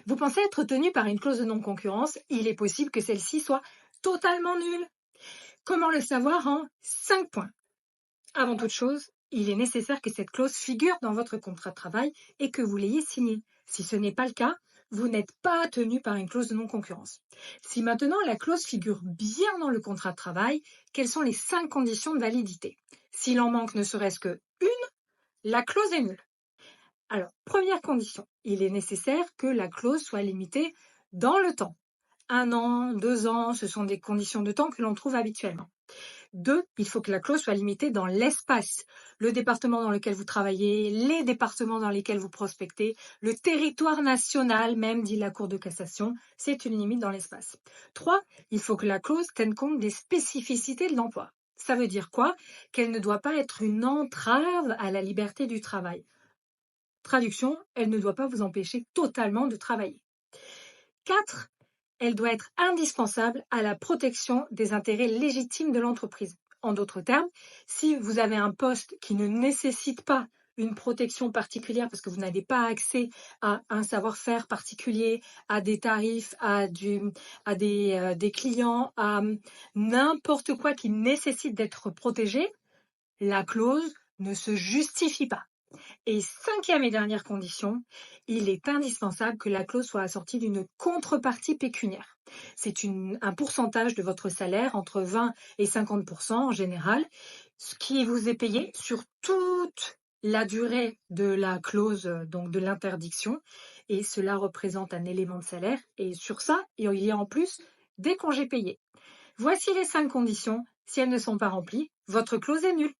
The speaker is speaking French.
Vous pensez être tenu par une clause de non-concurrence, il est possible que celle-ci soit totalement nulle. Comment le savoir en 5 points? Avant toute chose, il est nécessaire que cette clause figure dans votre contrat de travail et que vous l'ayez signée. Si ce n'est pas le cas, vous n'êtes pas tenu par une clause de non-concurrence. Si maintenant la clause figure bien dans le contrat de travail, quelles sont les 5 conditions de validité? S'il en manque ne serait-ce que une, la clause est nulle. Alors, première condition, il est nécessaire que la clause soit limitée dans le temps. 1 an, 2 ans, ce sont des conditions de temps que l'on trouve habituellement. 2, il faut que la clause soit limitée dans l'espace. Le département dans lequel vous travaillez, les départements dans lesquels vous prospectez, le territoire national même, dit la Cour de cassation, c'est une limite dans l'espace. 3, il faut que la clause tienne compte des spécificités de l'emploi. Ça veut dire quoi? Qu'elle ne doit pas être une entrave à la liberté du travail. Traduction, elle ne doit pas vous empêcher totalement de travailler. 4, elle doit être indispensable à la protection des intérêts légitimes de l'entreprise. En d'autres termes, si vous avez un poste qui ne nécessite pas une protection particulière parce que vous n'avez pas accès à un savoir-faire particulier, à des tarifs, à des clients, à n'importe quoi qui nécessite d'être protégé, la clause ne se justifie pas. Et 5e et dernière condition, il est indispensable que la clause soit assortie d'une contrepartie pécuniaire. C'est un pourcentage de votre salaire, entre 20 et 50% en général, ce qui vous est payé sur toute la durée de la clause, donc de l'interdiction, et cela représente un élément de salaire, et sur ça, il y a en plus des congés payés. Voici les 5 conditions. Si elles ne sont pas remplies, votre clause est nulle.